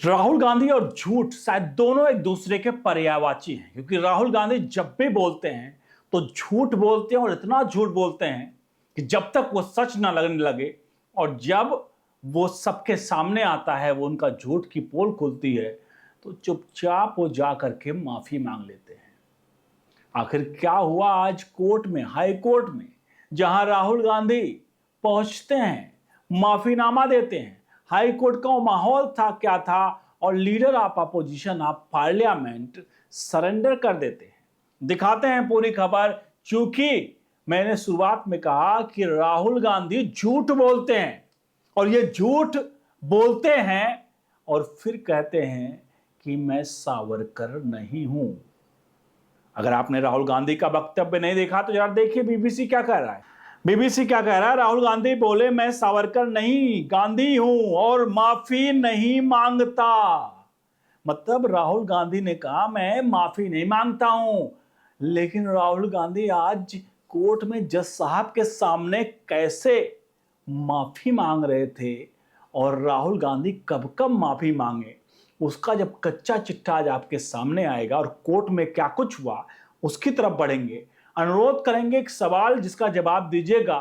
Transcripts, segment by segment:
राहुल गांधी और झूठ शायद दोनों एक दूसरे के पर्यायवाची हैं, क्योंकि राहुल गांधी जब भी बोलते हैं तो झूठ बोलते हैं और इतना झूठ बोलते हैं कि जब तक वो सच ना लगने लगे और जब वो सबके सामने आता है, वो उनका झूठ की पोल खुलती है तो चुपचाप वो जा करके माफी मांग लेते हैं। आखिर क्या हुआ आज कोर्ट में, हाई कोर्ट में, जहां राहुल गांधी पहुंचते हैं, माफीनामा देते हैं। हाई कोर्ट का वो माहौल था क्या था, और leader of opposition of parliament surrender कर देते हैं। दिखाते हैं पूरी खबर। चूंकि मैंने शुरुआत में कहा कि राहुल गांधी झूठ बोलते हैं और ये झूठ बोलते हैं और फिर कहते हैं कि मैं सावरकर नहीं हूं। अगर आपने राहुल गांधी का वक्तव्य नहीं देखा तो जरा देखिए बीबीसी क्या कह रहा है। बीबीसी क्या कह रहा है? राहुल गांधी बोले, मैं सावरकर नहीं गांधी हूं और माफी नहीं मांगता। मतलब राहुल गांधी ने कहा मैं माफी नहीं मांगता हूं, लेकिन राहुल गांधी आज कोर्ट में जज साहब के सामने कैसे माफी मांग रहे थे और राहुल गांधी कब कब माफी मांगे, उसका जब कच्चा चिट्ठा आज आपके सामने आएगा और कोर्ट में क्या कुछ हुआ उसकी तरफ बढ़ेंगे। अनुरोध करेंगे एक सवाल जिसका जवाब दीजिएगा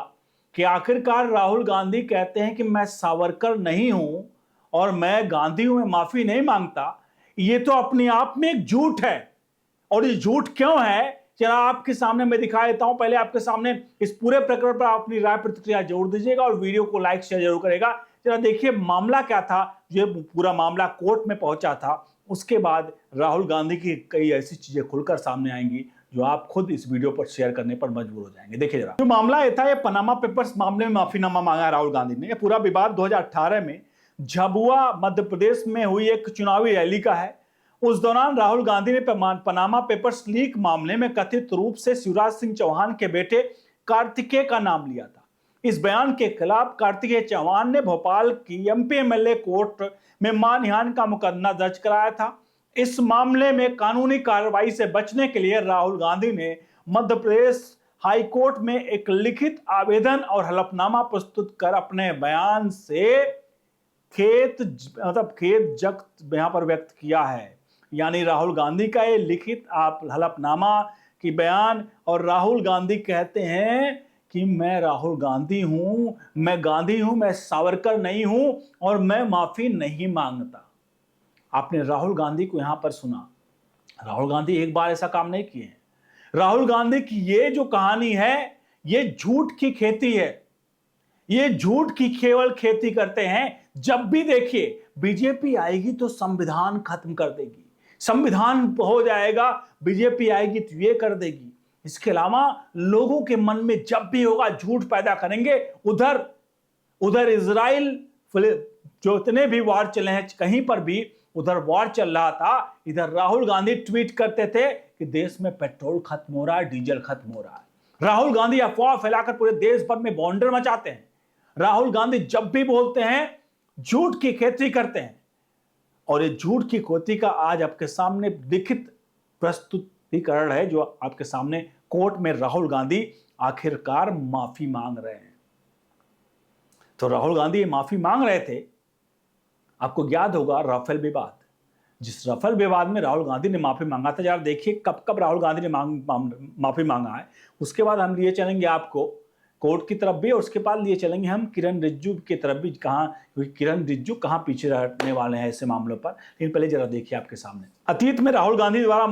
कि आखिरकार राहुल गांधी कहते हैं कि मैं सावरकर नहीं हूं और मैं गांधी हूं, मैं माफी नहीं मांगता। ये तो अपने आप में एक झूठ है। और ये झूठ क्यों है जरा आपके सामने मैं दिखा देता हूं। पहले आपके सामने इस पूरे प्रकरण पर अपनी राय प्रतिक्रिया जरूर दीजिएगा और वीडियो को लाइक शेयर जरूर करेगा। जरा देखिए मामला क्या था। जो पूरा मामला कोर्ट में पहुंचा था, उसके बाद राहुल गांधी की कई ऐसी चीजें खुलकर सामने आएंगी जो आप खुद इस वीडियो पर शेयर करने पर मजबूर हो जाएंगे। देखिए जरा, जो मामला ये था, ये पनामा पेपर्स मामले में माफीनामा मांगा राहुल गांधी ने। यह पूरा विवाद 2018 में झाबुआ मध्य प्रदेश में हुई एक चुनावी रैली का है। उस दौरान राहुल गांधी ने पनामा पेपर्स लीक मामले में कथित रूप से शिवराज सिंह चौहान के बेटे कार्तिकेय का नाम लिया था। इस बयान के खिलाफ कार्तिकेय चौहान ने भोपाल की एमपी एमएलए कोर्ट में मानहानि का मुकदमा दर्ज कराया था। इस मामले में कानूनी कार्रवाई से बचने के लिए राहुल गांधी ने मध्य प्रदेश हाई कोर्ट में एक लिखित आवेदन और हलफनामा प्रस्तुत कर अपने बयान से खेद जख्म यहां पर व्यक्त किया है। यानी राहुल गांधी का ये लिखित हलफनामा की बयान, और राहुल गांधी कहते हैं कि मैं राहुल गांधी हूं, मैं गांधी हूं, मैं सावरकर नहीं हूं और मैं माफी नहीं मांगता। आपने राहुल गांधी को यहां पर सुना। राहुल गांधी एक बार ऐसा काम नहीं किए हैं। राहुल गांधी की ये जो कहानी है, ये झूठ की खेती है। ये झूठ की केवल खेती करते हैं। जब भी देखिए बीजेपी आएगी तो संविधान खत्म कर देगी, संविधान हो जाएगा, बीजेपी आएगी तो ये कर देगी। इसके अलावा लोगों के मन में जब भी होगा झूठ पैदा करेंगे। उधर इजराइल जो इतने भी वार चले हैं, कहीं पर भी उधर वार चल रहा था, इधर राहुल गांधी ट्वीट करते थे कि देश में पेट्रोल खत्म हो रहा है, डीजल खत्म हो रहा है। राहुल गांधी अफवाह फैलाकर पूरे देश भर में बॉन्डर मचाते हैं। राहुल गांधी जब भी बोलते हैं झूठ की खेती करते हैं, और ये झूठ की खेती का आज आपके सामने लिखित प्रस्तुतिकरण है जो आपके सामने कोर्ट में राहुल गांधी आखिरकार माफी मांग रहे हैं। तो राहुल गांधी माफी मांग रहे थे। आपको याद होगा राफेल विवाद, जिस राफेल विवाद में राहुल गांधी ने माफी मांगा था। जरा देखिए कब कब राहुल गांधी ने माफी मांगा है। उसके बाद हम लिए चलेंगे आपको कोर्ट की तरफ भी, और उसके बाद लिए चलेंगे हम किरण रिजिजू की तरफ भी। किरण रिजिजू कहां पीछे रहने वाले हैं ऐसे मामलों पर। लेकिन पहले जरा देखिए आपके सामने अतीत में राहुल गांधी द्वारा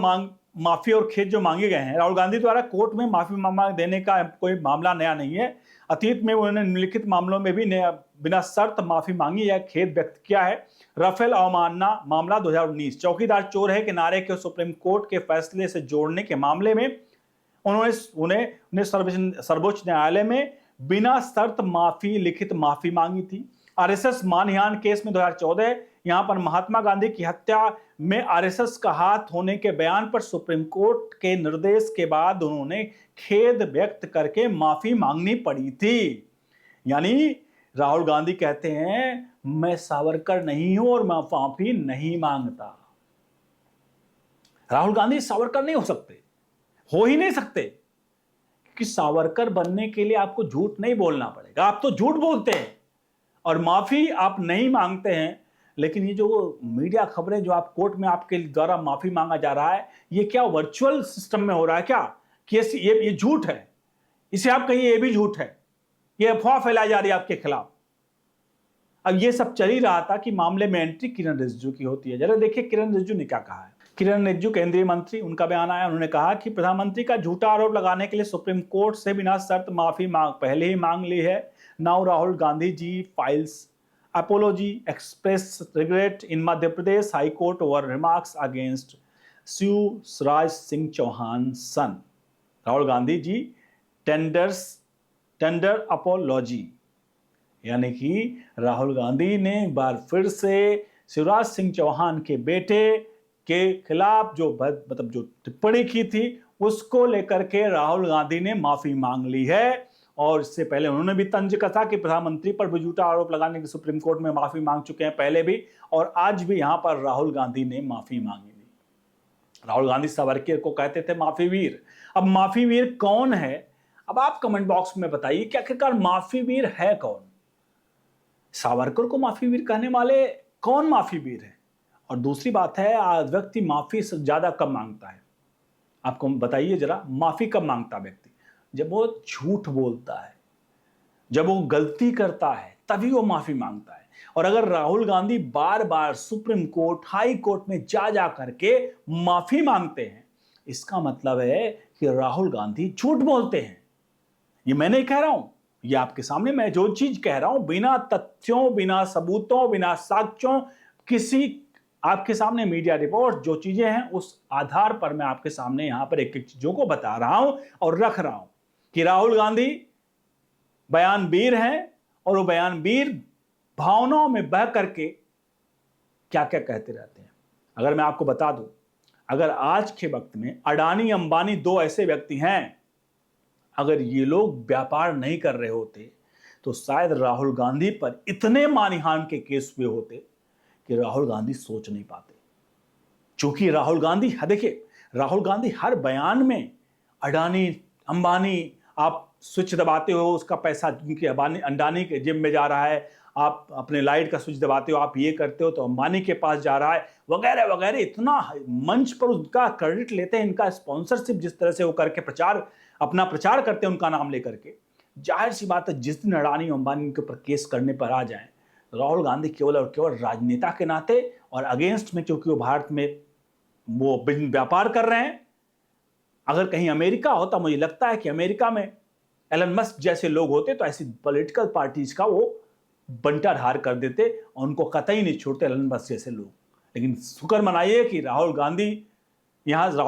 माफी और खेद जो मांगे गए हैं। राहुल गांधी द्वारा कोर्ट में माफी देने का कोई मामला नया नहीं है। अतीत में उन्होंने निम्नलिखित मामलों में भी बिना शर्त माफी मांगी या खेद व्यक्त किया है। राफेल अवमानना मामला 2019, चौकीदार चोर है के नारे के सुप्रीम कोर्ट के फैसले से जोड़ने के मामले में उन्हें सर्वोच्च न्यायालय में बिना शर्त लिखित माफी मांगी थी। आरएसएस मानहानि केस में 2014, यहां पर महात्मा गांधी की हत्या में आरएसएस का हाथ होने के बयान पर सुप्रीम कोर्ट के निर्देश के बाद उन्होंने खेद व्यक्त करके माफी मांगनी पड़ी थी। यानी राहुल गांधी कहते हैं मैं सावरकर नहीं हूं और मैं माफी नहीं मांगता। राहुल गांधी सावरकर नहीं हो सकते, हो ही नहीं सकते, क्योंकि सावरकर बनने के लिए आपको झूठ नहीं बोलना पड़ेगा। आप तो झूठ बोलते हैं और माफी आप नहीं मांगते हैं। लेकिन ये जो मीडिया खबरें जो आप कोर्ट में आपके द्वारा माफी मांगा जा रहा है, ये क्या वर्चुअल सिस्टम में हो रहा है क्या? कि ये झूठ है, इसे आप कहिए ये भी झूठ है, ये अफवाह फैलाई जा रही है आपके खिलाफ। अब ये सब चल ही रहा था कि मामले में एंट्री किरण रिजिजू की होती है। जरा देखिए किरण रिजिजू ने क्या कहा है। किरण रिजिजू केंद्रीय मंत्री, उनका बयान आया, उन्होंने कहा कि प्रधानमंत्री का झूठा आरोप लगाने के लिए सुप्रीम कोर्ट से बिना शर्त माफी पहले ही मांग ली है। Now Rahul Gandhi ji files apology, express regret in Madhya Pradesh High Court over remarks against Shivraj Singh Chouhan son. Rahul Gandhi ji tender apology, यानी कि राहुल गांधी ने एक बार फिर से शिवराज सिंह चौहान के बेटे के खिलाफ जो टिप्पणी की थी उसको लेकर के राहुल गांधी ने माफी मांग ली है। और इससे पहले उन्होंने भी तंज कसा कि प्रधानमंत्री पर भी झूठा आरोप लगाने की सुप्रीम कोर्ट में माफी मांग चुके हैं पहले भी, और आज भी यहां पर राहुल गांधी ने माफी मांगी थी। राहुल गांधी सावरकर को कहते थे माफी वीर। अब माफी वीर कौन है? अब आप कमेंट बॉक्स में बताइए कि आखिरकार माफी वीर है कौन? सावरकर को माफी वीर कहने वाले कौन माफी वीर है? और दूसरी बात है, आज व्यक्ति माफी से ज्यादा कब मांगता है? आपको बताइए जरा, माफी कब मांगता व्यक्ति? जब वो झूठ बोलता है, जब वो गलती करता है, तभी वो माफी मांगता है। और अगर राहुल गांधी बार बार सुप्रीम कोर्ट, हाई कोर्ट में जा करके माफी मांगते हैं, इसका मतलब है कि राहुल गांधी झूठ बोलते हैं। ये मैं नहीं कह रहा हूं, ये आपके सामने मैं जो चीज कह रहा हूं बिना तथ्यों, बिना सबूतों, बिना साक्ष्यों, किसी आपके सामने मीडिया रिपोर्ट जो चीजें हैं उस आधार पर मैं आपके सामने यहां पर एक एक चीजों को बता रहा हूं और रख रहा हूं कि राहुल गांधी बयानवीर हैं, और वो बयानवीर भावनाओं में बह करके क्या क्या कहते रहते हैं। अगर मैं आपको बता दूं, अगर आज के वक्त में अडानी अंबानी दो ऐसे व्यक्ति हैं, अगर ये लोग व्यापार नहीं कर रहे होते तो शायद राहुल गांधी पर इतने मानहानि के केस हुए होते कि राहुल गांधी सोच नहीं पाते। क्योंकि राहुल गांधी, देखिए, राहुल गांधी हर बयान में अडानी अंबानी, आप स्विच दबाते हो उसका पैसा उनके अंडानी के जेब में जा रहा है, आप अपने लाइट का स्विच दबाते हो, आप ये करते हो तो अंबानी के पास जा रहा है, वगैरह वगैरह। इतना मंच पर उनका क्रेडिट लेते हैं, इनका स्पॉन्सरशिप जिस तरह से वो करके अपना प्रचार करते हैं उनका नाम लेकर के। जाहिर सी बात है, जिस दिन अडानी अंबानी के ऊपर केस करने पर आ जाए, राहुल गांधी केवल और केवल राजनेता के नाते और अगेंस्ट में, क्योंकि वो भारत में वो व्यापार कर रहे हैं। अगर कहीं अमेरिका होता, मुझे लगता है कि अमेरिका में एलन मस्क जैसे लोग होते तो ऐसी पॉलिटिकल पार्टीज का वो बंटाढार कर देते और उनको कतई नहीं छोड़ते एलन मस्क जैसे लोग। लेकिन शुक्र मनाइए कि राहुल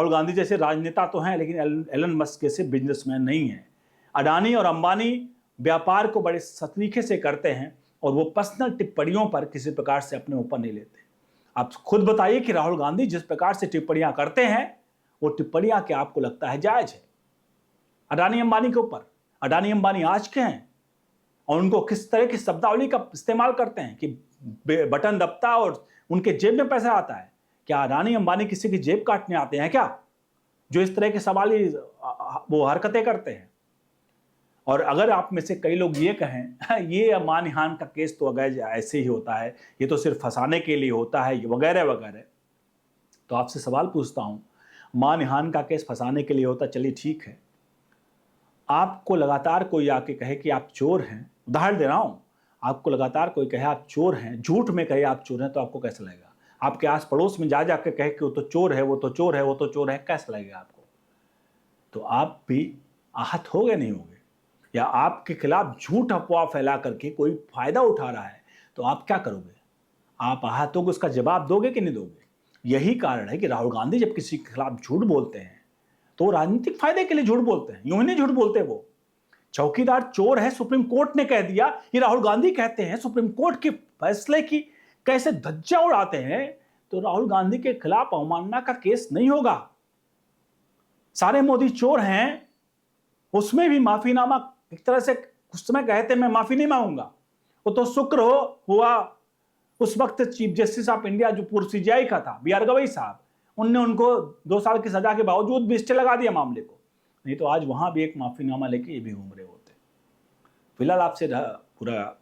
गांधी जैसे राजनेता तो हैं, लेकिन एलन मस्क जैसे बिजनेसमैन नहीं है। अडानी और अंबानी व्यापार को बड़े तरीके से करते हैं और वो पर्सनल टिप्पणियों पर किसी प्रकार से अपने ऊपर नहीं लेते। आप खुद बताइए कि राहुल गांधी जिस प्रकार से टिप्पणियां करते हैं, वो टिप्पणियां क्या आपको लगता है जायज है अडानी अंबानी के ऊपर? अडानी अंबानी आज के हैं और उनको किस तरह की शब्दावली का इस्तेमाल करते हैं कि बटन दबता और उनके जेब में पैसा आता है। क्या अडानी अंबानी किसी की जेब काटने आते हैं क्या, जो इस तरह के सवाली वो हरकतें करते हैं? और अगर आप में से कई लोग ये कहें ये मानहानि का केस तो अगर ऐसे ही होता है, ये तो सिर्फ फंसाने के लिए होता है, वगैरह वगैरह, तो आपसे सवाल पूछता हूं, मानहानि का केस फंसाने के लिए होता, चलिए ठीक है। आपको लगातार कोई आके कहे कि आप चोर हैं, उदाहरण दे रहा हूं, आपको लगातार कोई कहे आप चोर हैं, झूठ में कहे आप चोर हैं, तो आपको कैसा लगेगा? आपके आस पड़ोस में जाके कहे कि वो तो चोर है, वो तो चोर है, वो तो चोर है, कैसा लगेगा आपको? तो आप भी आहत होगे नहीं होगे? या आपके खिलाफ झूठ अफवाह फैला करके कोई फायदा उठा रहा है तो आप क्या करोगे? आप आहत होगे, उसका जवाब दोगे कि नहीं दोगे? यही कारण है कि राहुल गांधी जब किसी के खिलाफ झूठ बोलते हैं तो राजनीतिक फायदे के लिए झूठ बोलते हैं, यूं ही नहीं झूठ बोलते। वो चौकीदार चोर है, सुप्रीम कोर्ट ने कह दिया, ये राहुल गांधी कहते हैं, सुप्रीम कोर्ट के फैसले की कैसे धज्जियां उड़ाते हैं, तो राहुल गांधी के खिलाफ अवमानना का केस नहीं होगा। सारे मोदी चोर हैं, उसमें भी माफीनामा एक तरह से कुछ समय कहते मैं माफी नहीं मांगूंगा। वो तो शुक्र हुआ उस वक्त चीफ जस्टिस ऑफ इंडिया जो पूर्व सीजीआई का था, बी आर गवई साहब, उनने उनको 2 साल की सजा के बावजूद भी स्टे लगा दिया मामले को, नहीं तो आज वहां भी एक माफीनामा लेके ये भी घूम रहे होते। फिलहाल आपसे पूरा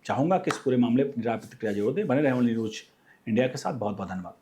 चाहूंगा कि इस पूरे मामले पर प्रतिक्रिया जरूर दें। बने रहे ओनली न्यूज इंडिया के साथ। बहुत बहुत धन्यवाद।